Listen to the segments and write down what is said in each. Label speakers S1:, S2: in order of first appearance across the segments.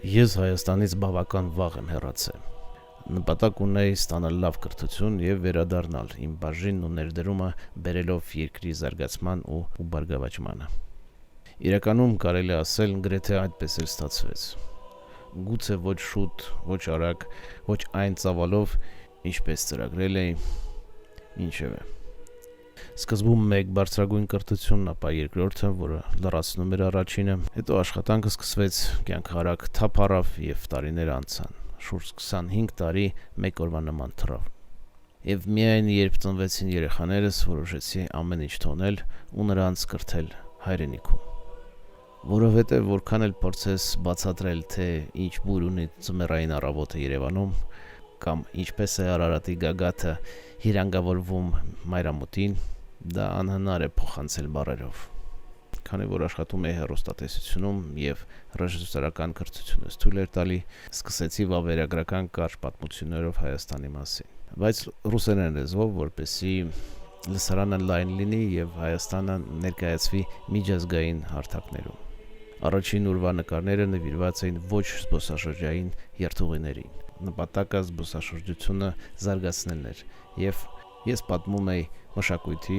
S1: Ես Հայաստանից բավական վաղ եմ հեռացել։ Նպատակ ունեի ստանալ լավ կրթություն եւ վերադառնալ իմ բաժինն ու ներդրումը բերելով երկրի զարգացման ու բարգավաճմանը։ Իրականում կարելի ասել գրեթե այդպես էլ ստացվեց։ Գուցե ոչ շուտ, ոչ արագ, ոչ այն ծավալով, ինչպես ծրագրել էի, ինչևէ։ Սկզբում մեկ բարձրագույն կրթությունն, ապա երկրորդը, որը լրացնում էր առաջինը, հետո աշխատանքը սկսվեց, կյանքը արագ թափ առավ եւ տարիներ անցան։ Շուրջ 25 տարի մեկ օրվա նման թռավ։ Եվ միայն երբ ծնվեցին երեխաներս, որոշեցի ամեն ինչ թողնել ու նրանց կրթել հայրենիքում։ Որովհետեւ որքան էլ փորձես բացատրել, թե ինչ բույր ունի ձմեռային առավոտը Երևանում, կամ ինչպես է Արարատի գագաթը հիրանգավորվում մայրամուտին, դա անհնար է փոխանցել բառերով։ Քանի որ աշխատում էի հեռուստատեսությունում եւ ռեժիսորական կրթությունս թույլ էր տալի, սկսեցի վավերագրական կարճ պատմություններով Հայաստանի մասին։ Բայց ռուսերեն լեզվով, որպեսզի լսարանը լայն լինի եւ Հայաստանը ներկայացվի միջազգային հարթակներում։ Առաջին ուրվա նկարները նվիրված էին ոչ զբոսաշրջային երթուղիներին։ Նպատակը զբոսաշրջությունը զարգացնելն էր եւ ես պատմում էի մշակույթի,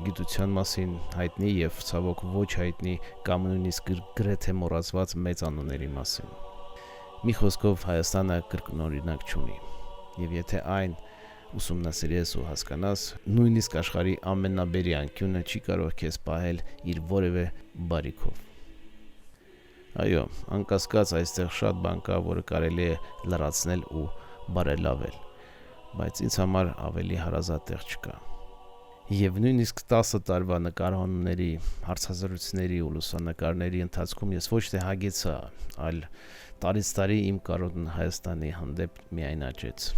S1: գիտության մասին հայտնի եւ ցավոք ոչ հայտնի կամ նույնիսկ գրեթե մոռացված մեծ անունների մասին։ Մի խոսքով Հայաստանը կրկնօրինակ չունի։ Եվ եթե այն ուսումնասիրես ու հասկանաս, նույնիսկ աշխարհի ամենաբերի անկյունը չի կարող քեզ պահել իր որևէ բարիքով։ Այո, անկասկած այստեղ շատ բան կա, որը կարելի է լրացնել ու բարելավել, բայց ինձ համար ավելի հարազատ տեղ չկա։ Եվ նույնիսկ 10 տարվա նկարահանումների, հարցազրույցների ու լուսանկարների ընթացքում ես ոչ թե հագեցա, այլ տարից տարի իմ կարոտն Հայաստանի հանդեպ միայն աճեց։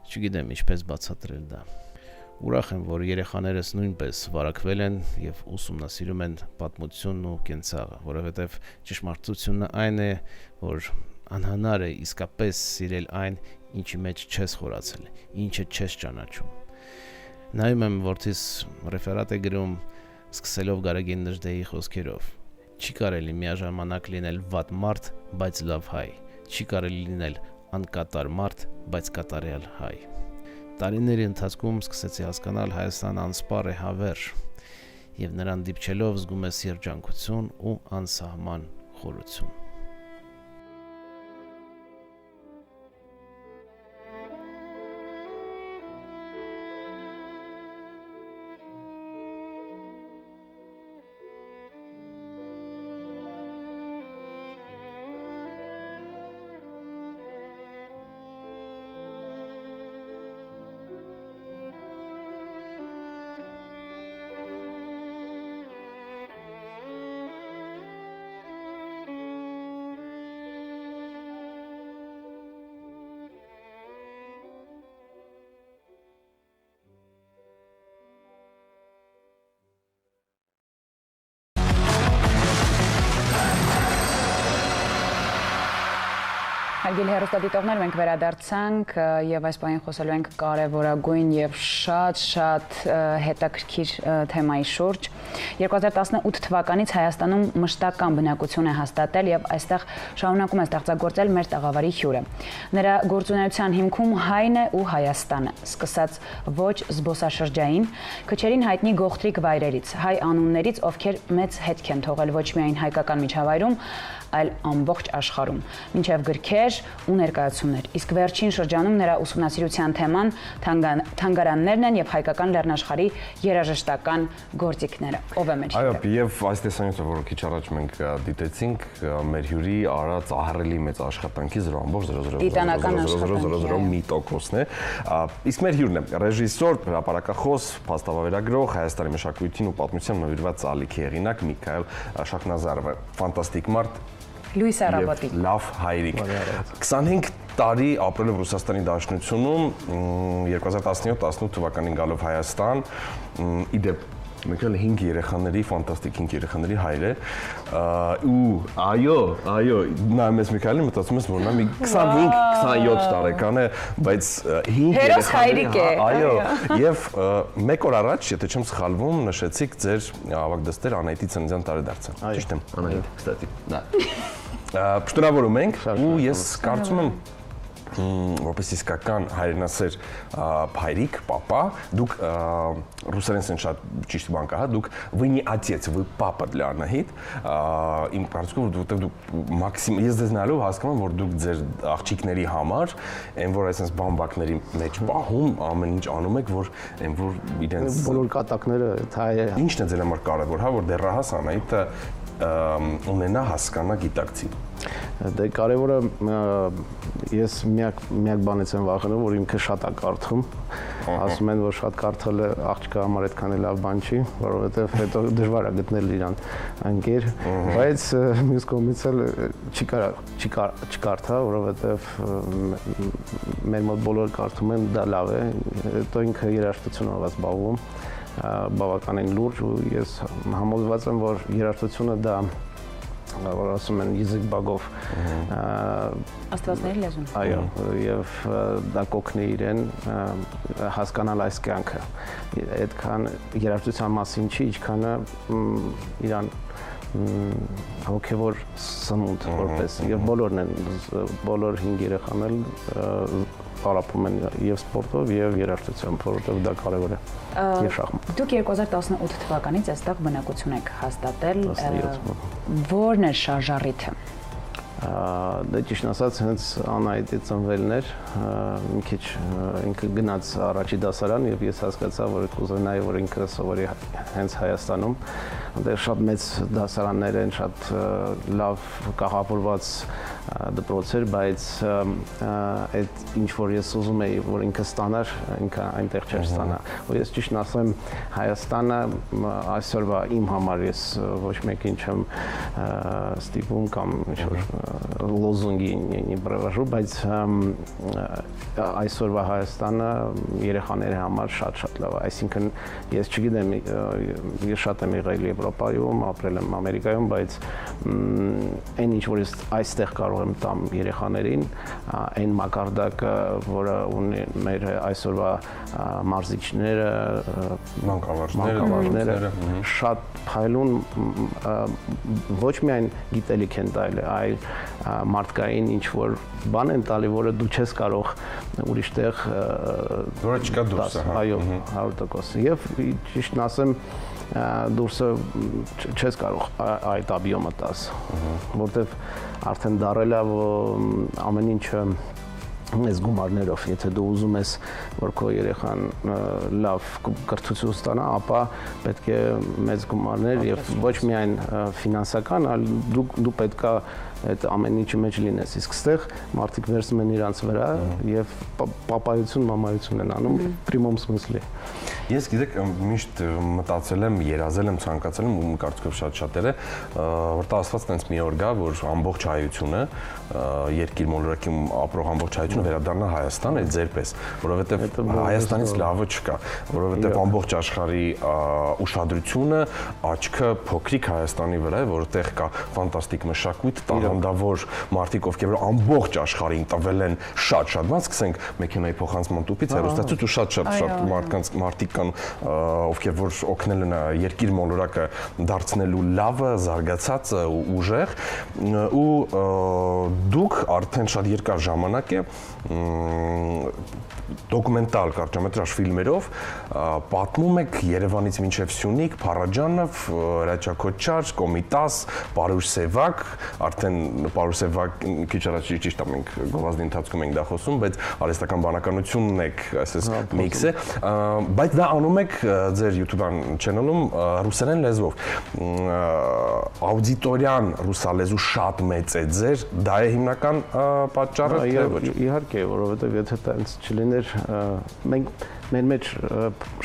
S1: Չգիտեմ ինչպես բացատրել դա։ Ուրախ եմ, որ երեխաներս նույնպես վարակվել են եւ ուսումնասիրում են պատմությունն ու կենցաղը, որովհետեւ ճշմարտությունը այն է, որ անհնար է իսկապես սիրել այն, ինչի մեջ չես խորացել, ինչը չես ճանաչում։ Նայում եմ որդիս ռեֆերատ է գրում, սկսելով Գարեգին Նժդեի խոսքերով. Չի կարելի միաժամանակ լինել վատ մարդ, բայց լավ հայ։ Չի կարելի լինել անկատար մարդ, բայց կատարյալ հայ։ Տարիների ընթացքում սկսեցի հասկանալ Հայաստանը անսպառ է հավերժ, եւ նրան դիպչելով զգում ես երջանկություն ու անսահման խորություն։
S2: Հարգելի հեռուստադիտողներ, մենք վերադարձանք եւ այս պահին խոսելու ենք կարեւորագույն եւ շատ հետաքրքիր թեմայի շուրջ։ 2018 թվականից Հայաստանում մշտական բնակություն է հաստատել եւ այստեղ շարունակում է ստեղծագործել մեր տաղավարի հյուրը։ Նրա գործունեության հիմքում հայն է ու Հայաստանը, սկսած ոչ զբոսաշրջային, քչերին հայտնի գողտրիկ վայրերից, հայ անուններից, ովքեր մեծ հետք են թողել ոչ միայն հայկական միջավայրում, այլ ամբողջ աշխարհում, մինչև գրքեր ու ներկայացումներ։ Իսկ վերջին շրջանում նրա ուսումնասիրության թեման թանգարաններն են եւ հայկական լեռնաշխարհի երաժշտական գործիքները։ Ով է մեր հյուրը։
S3: Այո, եւ այս տեսանյութը, որ քիչ առաջ մենք դիտեցինք, մեր հյուրի արած ահռելի մեծ աշխատանքի 0.0000% է։ Իսկ մեր հյուրն է ռեժիսոր, հրապարակախոս, փաստավավերագրող, Հայաստանի մշակույթին ու պատմության նվիրված ալիքի հեղինակ Միքայել Շախնազարովը։ Ֆանտաստիկ մարդ,
S2: Լուիս Արաբատի։
S3: Լավ հայրիկ։ 25 տարի ապրելով Ռուսաստանի Դաշնությունում, 2017-18 թվականին գալով Հայաստան, իդեպ Միքայել 5 երեխաների, ֆանտաստիկ 5 երեխաների հայր է։ Ու այո, նայում ես Միքայելին, մտածում ես, որ նա մի 25-27 տարեկան է, բայց 5
S2: Հերոս հայրիկ է։
S3: Այո, եւ 1 օր առաջ, եթե չեմ սխալվում, նշեցիք ձեր ավագ դստեր Անահիտի ծննդյան տարեդարձը։ Ճիշտ եմ։
S4: Անահիտ, կստати։ Да։
S3: Շնորհավորում ենք ու ես կարծում եմ որպես իսկական հայրենասեր հայրիկ, պապա, դուք ռուսերեն շատ ճիշտ բան կա, դուք вы не отец, вы папа для Անահիտ, իմ կարծիքով որտեղ դուք մաքսիմում ես դες նայելով հասկանում եմ, որ դուք ձեր աղջիկների համար այն որ այսպես բամբակների մեջ պահում ամեն ինչ անում եք, որ այն որ իրենց
S4: բոլոր կատակները հայ
S3: ինչն է ձեր համար կարևոր, հա, որ դեռահաս Անահիտը ունենա հասկանա գիտակցի։
S4: Դե կարևորը ես միակ բանից եմ վախենում, որ ինքը շատ է կարդում։ Ասում են, որ շատ կարդալը աղջկա համար այդքան էլ լավ բան չի, որովհետև հետո դժվար է գտնել իրան ընկեր, բայց մյուս կողմից էլ չի կարդա, որովհետև մեր մոտ բոլորը կարդում են, դա լավ է, հետո ինքը երաժշտությունով է զբաղվում, բավականին լուրջ ու ես համոզված եմ, որ երաժշտությունը դա որ ասում են язык богов
S2: Աստվածների լեզուն։
S4: Այո, եւ դա կօգնի իրեն հասկանալ այս կյանքը։ Այդքան երաժշտության մասին չի, ինչքան իրան հոգեվոր սնունդ որպես եւ բոլորն են բոլոր 5 երեխան էլ պարապում են եւ սպորտով եւ երաժշտությամբ, որովհետեւ դա կարեւոր է եւ շախմատ։
S2: Դուք 2018 թվականից այստեղ բնակություն եք հաստատել։ Որն է շարժառիթը։
S4: Դա ճիշտ ասած հենց Անահիտի ծնվելն էր, մի քիչ ինքը գնաց առաջի դասարան եւ ես հասկացա, որ կուզենայի, որ ինքը սովորի հենց Հայաստանում, այնտեղ շատ մեծ դասարաններ են, շատ լավ կաղապորված դպրոց էր, բայց այդ ինչ որ ես ուզում էի, որ ինքը ստանար, ինքը այնտեղ չէր ստանա։ Ու ես ճիշտ ասեմ, Հայաստանը այսօրվա իմ համար ես ոչ մեկին չեմ ստիպում կամ ինչ որ լոզունգի не провожу, բայց այսօրվա Հայաստանը երեխաների համար շատ լավ է։ Այսինքն ես չգիտեմ, ես շատ եմ եղել Եվրոպայում, ապրել եմ Ամերիկայում, բայց այն ինչ որ ես այստեղ կարող եմ տամ երեխաներին, այն մակարդակը, որը ունի մեր այսօրվա մարզիչները, մանկավարժները, շատ փայլուն ոչ միայն գիտելիք են տալի, այլ մարդկային ինչ որ բան են տալի, որը դու չես կարող ուրիշ տեղ
S3: որը չկա դուրս,
S4: այո, 100%։ Եվ ճիշտն ասեմ, դուրսը չես կարող այդ աբիոմը տաս, որտեվ արդեն դարել է ամեն ինչը մեծ գումարներով, եթե դու ուզում ես, որ քո երեխան լավ կրթություն ստանա, ապա պետք է մեծ գումարներ եւ ոչ միայն ֆինանսական, այլ դու պետք է այդ ամեն ինչի մեջ լինես, իսկ ստեղ մարդիկ վերցնում են իրանց վրա եւ պապայություն, մամայություն են անում պրիմում սմիսլի։
S3: Ես գիտեք, միշտ մտածել եմ, երազել եմ, ցանկացել եմ ու կարծիքով շատ-շատերը, որ դա ասված տենց մի օր գա, որ ամբողջ հայությունը, երկիր մոլորակում ապրող ամբողջ հայությունը վերադառնա Հայաստան, այդ ձեր պես, որովհետեւ Հայաստանից լավը չկա, որովհետեւ ամբողջ աշխարհի ուշադրությունը, աչքը փոքրիկ Հայաստանի վրա է, որտեղ կա ֆանտաստիկ մշակույթ, տաղանդավոր մարդիկ, ովքեր որ ամբողջ աշխարհին տվել են շատ-շատ բան, սկսենք մեքենայի փոխանցման տուփից, հեռուստացույց ու շատ մարդիկ կան, ովքեր որ օգնել են երկիր մոլորակը դարձնելու լավը, զարգացածը ու ուժեղ ու դուք արդեն շատ երկար ժամանակ է դոկումենտալ կարճամետրաժ ֆիլմերով պատմում եք Երևանից մինչև Սյունիք, Փարաջանով, Հրաչակոչար, Կոմիտաս, Պարուշ Սևակ, արդեն Պարուշ Սևակ քիչ առաջ ճիշտ է մենք գովազդի ընթացքում ենք դա խոսում, բայց արհեստական բանականությունն եք, այսպես միքս է, բայց դա անում եք ձեր YouTube-ան channel-ում ռուսերեն լեզվով։ Աուդիտորիան ռուսալեզու շատ մեծ է ձեր, դա է հիմնական պատճառը, թե ոչ։
S4: Իհարկե, որովհետև եթե տենց չլիներ, մենք մեր մեջ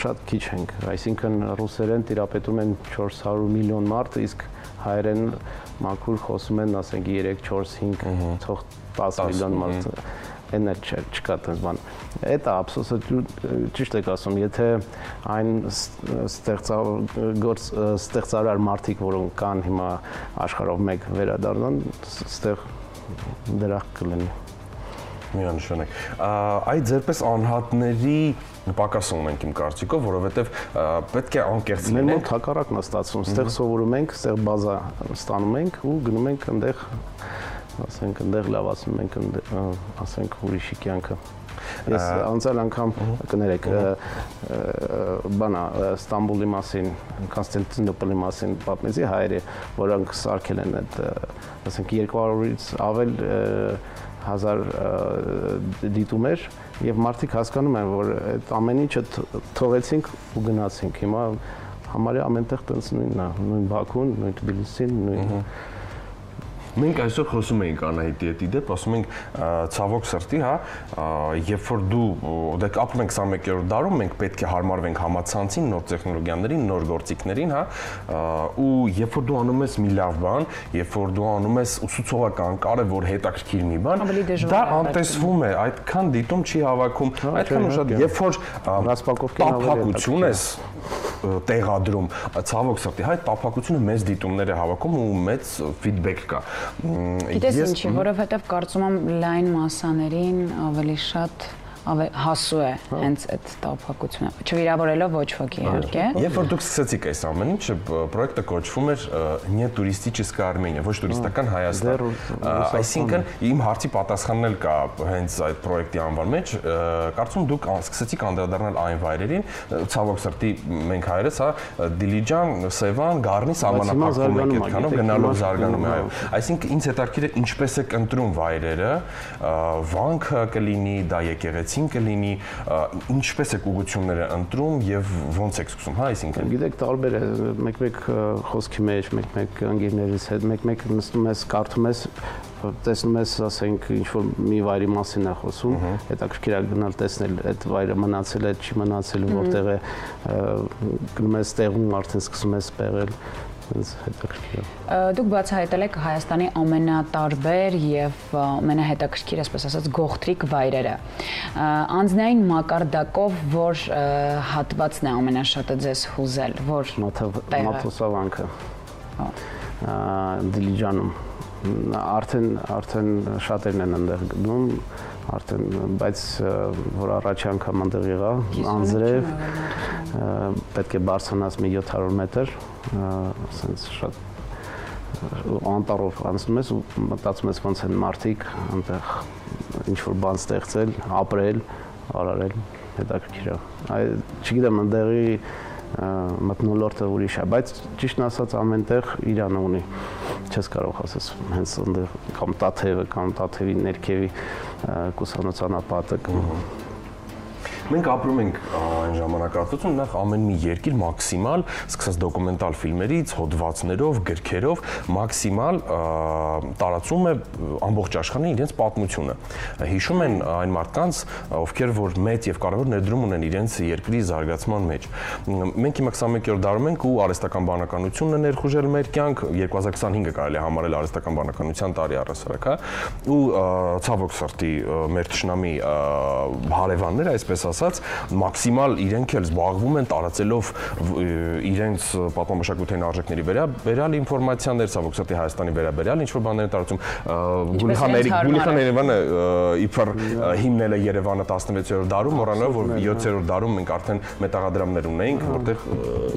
S4: շատ քիչ ենք, այսինքն ռուսերեն տիրապետում են 400 միլիոն մարդ, իսկ հայերեն մաքուր խոսում են, ասենք 3, 4, 5, թող 10 միլիոն մարդ։ Էն էլ չկա այդպես բան։ Այդ ափսոսը ճիշտ եք ասում, եթե այն ստեղծարար մարդիկ, որոնք կան հիմա աշխարհով մեկ վերադառնան, այստեղ դրախտ կլինի։
S3: Միանշանակ։ Այդ ձերպես անհատների պակաս ունենք իմ կարծիքով, որովհետև պետք է անկեղծ
S4: լինենք։ Մեր
S3: լինենք։
S4: մոտ հակառակն է ստացվում, այստեղ սովորում ենք, այստեղ բազա ստանում ենք ու գնում ենք այնտեղ, ասենք, այնտեղ լավացնում ենք, ասենք, ուրիշի կյանքը։ Ես անցյալ անգամ կներեք բանա Ստամբուլի մասին, Կոնստանտինոպոլի մասին պատմեցի հայերը, որոնք սարքել են այդ, ասենք, 200-ից ավել 1000 դիտումներ եւ մարդիկ հասկանում են, որ այդ ամեն ինչը թողեցինք ու գնացինք։ Հիմա համարյա ամենտեղ տենց նույնն է, նույն Բաքուն, նույն Թբիլիսին, նույն
S3: Մենք այսօր խոսում էինք Անահիտի հետ իդեպ, ասում ենք ցավոք սրտի, հա, երբ որ դու դեք ապրում ենք 21-րդ դարում, մենք պետք է հարմարվենք համացանցին, նոր տեխնոլոգիաներին, նոր գործիքներին, հա, ու երբ որ դու անում ես մի լավ բան, երբ որ դու անում ես ուսուցողական, կարևոր հետաքրքիր մի բան, դա անտեսվում է, այդքան դիտում չի հավաքում, այդքան շատ, երբ որ տափակություն ես տեղադրում, ցավոք սրտի, հայ տափակությունը մեծ դիտումներ է հավաքում ու մեծ ֆիդբեք կա։
S2: Գիտես ինչի, որովհետև կարծում եմ լայն մասաներին ավելի շատ հասու է հենց այդ տափակությունը, չվիրավորելով ոչ ոքի իհարկե։
S3: Երբ որ դուք սկսեցիք այս ամեն ինչը, պրոյեկտը կոչվում էր «Не туристическая Армения», ոչ տուրիստական Հայաստան։ Այսինքն իմ հարցի պատասխանն էլ կա հենց այդ պրոյեկտի անվան մեջ, կարծում դուք սկսեցիք անդրադառնալ այն վայրերին, ցավոք սրտի մենք հայերս, հա, Դիլիջան, Սևան, Գառնի սահմանափակվում ենք այդքանով գնալով զարգանում է, այո։ Այսինքն ինձ հետաքրքիր է ինչպես եք ընտրում վայրերը, վանքը կլինի, դա եկեղեցի կլինի, ինչպես եք ուղղությունները ընտրում եւ ոնց եք սկսում, հա, այսինքն։
S4: Գիտեք, տարբեր է, մեկ-մեկ խոսքի մեջ, մեկ-մեկ ընկերներից հետ, մեկ-մեկ նստում ես, կարդում ես, տեսնում ես, ասենք, ինչ-որ մի վայրի մասին է խոսում, հետաքրքիր է գնալ տեսնել այդ վայրը մնացել է, չի մնացել, որտեղ է, գնում ես տեղում, արդեն սկսում ես պեղել։
S2: Դուք բացահայտել եք Հայաստանի ամենատարբեր եւ ամենահետաքրքիր, այսպես ասած, գողտրիկ վայրերը։ Անձնային մակարդակով որ հատվածն է ամենաշատը ձեզ հուզել, որ
S4: Մաթոսավանքը Դիլիջանում արդեն շատերն են այնտեղ գնում, արդեն, բայց որ առաջի անգամ այնտեղ եղա, անձրև, պետք է բարձրանաս մի 700 մետր, ասենց շատ անտառով անցնում ես ու մտածում ես ոնց են մարդիկ այնտեղ ինչ-որ բան ստեղծել, ապրել, արարել, հետաքրքիր է։ Չգիտեմ, այնտեղի մթնոլորտը ուրիշ է, բայց ճիշտն ասած ամենտեղ իրանը ունի, չես կարող ասես հենց այնտեղ կամ Տաթևը, կամ Տաթևի ներքևի կուսանոցանապատը Մենք ապրում ենք այն ժամանակահատվածում, նախ ամեն մի երկիր մաքսիմալ, սկսած դոկումենտալ ֆիլմերից, հոդվածներով, գրքերով, մաքսիմալ տարածում է ամբողջ աշխարհին իրենց պատմությունը։ Հիշում են այն մարդկանց, ովքեր որ մեծ եւ կարևոր ներդրում ունեն իրենց երկրի զարգացման մեջ։ Մենք հիմա 21-րդ դարում ենք ու արհեստական բանականությունն է ներխուժել մեր կյանք, 2025-ը կարելի է համարել արհեստական բանականության տարի առասարակ, հա։ Ու ցավոք սրտի մեր ճշնամի հարևանները, այսպես ասած, մաքսիմալ իրենք էլ զբաղվում են տարածելով իրենց պատմամշակութային արժեքների վերաբերյալ ինֆորմացիաներ, ցավոք սրտի Հայաստանի վերաբերյալ ինչ-որ բաներ են տարածում։ Գուլիխան Երևանը իբր հիմնել է Երևանը 16-րդ դարում, մոռանալով որ 7-րդ դարում մենք արդեն մետաղադրամներ ունեինք, որտեղ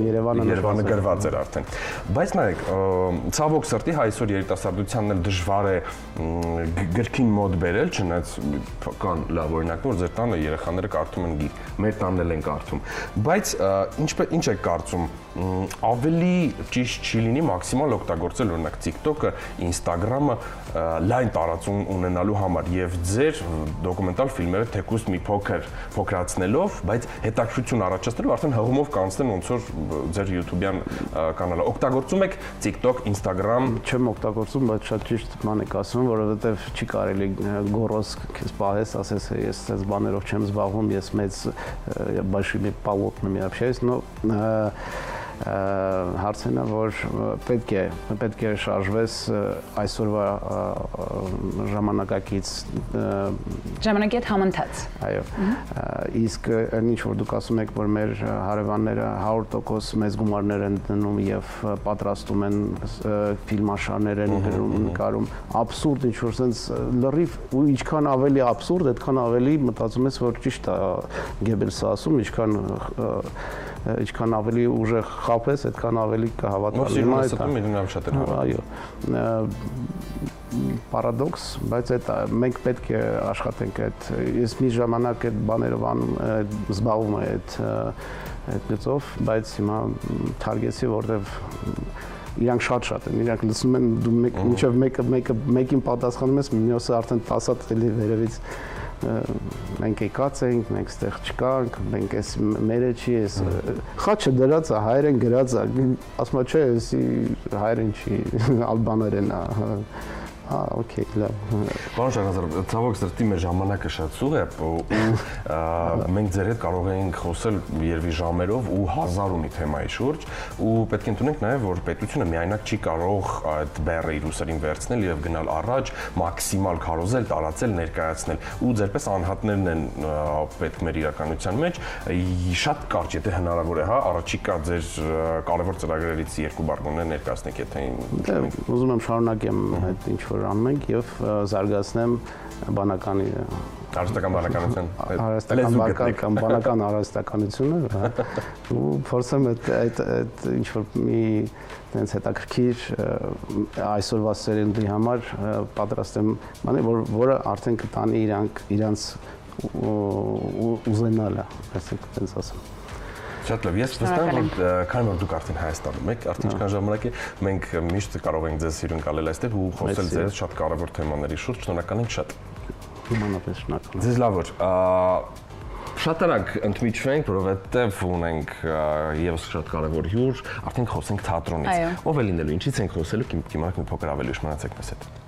S4: Երևանը գրված էր արդեն։ Բայց նայեք, ցավոք սրտի այսօր երիտասարդությանն էլ դժվար է գրքին մոտ բերել, չնայած կան լավ օրինակներ, որ ձեր տանը երեխաները կարդում են գիրք, մեր տանն էլ են կարդում։ Բայց ինչ եք կարծում, ավելի ճիշտ չի լինի մաքսիմալ օգտագործել օրինակ TikTok-ը, Instagram-ը լայն տարածում ունենալու համար եւ ձեր դոկումենտալ ֆիլմերը թեկուզ մի փոքրացնելով, բայց հետաքրքրություն առաջացնելով արդեն հղումով կանցնեն ոնց որ ձեր YouTube-յան կանալը։ Օգտագործում եք TikTok, Instagram։ Չեմ օգտագործում, բայց շատ ճիշտ բան եք ասում, որովհետեւ չի կարելի գորոս քեզ պահես, ասես ես այս բաներով չեմ զբաղվում, ես մեծ большими полотнами общаюсь, но Հարցն է, որ պետք է շարժվես այսօրվա ժամանակակից
S2: ժամանակի հետ համընթաց։
S4: Այո։ Իսկ ինչ որ դուք ասում եք, որ մեր հարևանները 100% մեծ գումարներ են դնում եւ պատրաստում են ֆիլմաշարներ են նկարում, աբսուրդ ինչ որ sense լրիվ ու ինչքան ավելի աբսուրդ, այդքան ավելի մտածում ես, որ ճիշտ է Գեբելսը ասում, ինչքան ավելի ուժեղ խաբես, այդքան ավելի կհավատալ։ Այո։ Պարադոքս, բայց մենք պետք է աշխատենք այդ ես մի ժամանակ այդ բաներով զբաղվում եմ այդ գծով, բայց հիմա թարգեցի, որտեվ իրանք շատ են, իրանք լսում են, դու մինչև մեկին պատասխանում ես, մյուսը արդեն 10 հատ վերևից մենք եկած ենք, մենք ստեղ չկանք, մենք էս մերը չի, էս խաչը դրած է, հայերեն գրած է, ասում է, չէ, էսի հայերեն չի, ալբաներեն է, օքեյ, լավ։
S3: Պարոն Շահնազարով, ցավոք սրտի մեր ժամանակը շատ սուղ է ու մենք ձեր հետ կարող էինք խոսել երևի ժամերով ու հազար ունի թեմայի շուրջ ու պետք է ընդունենք նաև, որ պետությունը միայնակ չի կարող այդ բեռը իր ուսերին վերցնել եւ գնալ առաջ, մաքսիմալ քարոզել, տարածել, ներկայացնել ու ձերպես անհատներն են պետք մեր իրականության մեջ շատ կարճ, եթե հնարավոր է, հա, առաջիկա ձեր կարևոր ծրագրերից երկու բառ ներկայացնեք, եթե
S4: ուզում եմ շարունակեմ այդ ինչ որ անում ենք եւ զարգացնեմ բանականի բանական արհեստականությունը ու փորձեմ այդ ինչ որ մի տենց հետաքրքիր այսօրվա սերնդի համար պատրաստեմ բանի որը արդեն կտանի իրանց ուզենալը, ասենք տենց ասեմ։
S3: Շատ լավ, ես վստահ եմ, որ քանի որ դուք արդեն Հայաստանում եք, արդեն ինչքան ժամանակ է, մենք միշտ կարող ենք ձեզ հյուրընկալել այստեղ ու խոսել ձեզ շատ կարևոր թեմաների շուրջ, շնորհակալ ենք շատ։
S4: Իմանալով շնորհակալ։
S3: Ձեզ լավ որ շատ արագ ընդմիջվենք, որովհետև ունենք եւս շատ կարևոր հյուր, արդեն խոսենք թատրոնից։ Ով է լինելու, ինչից ենք խոսելու, կիմանանք մի փոքր ավելի ուշ մնացեք մեզ հետ։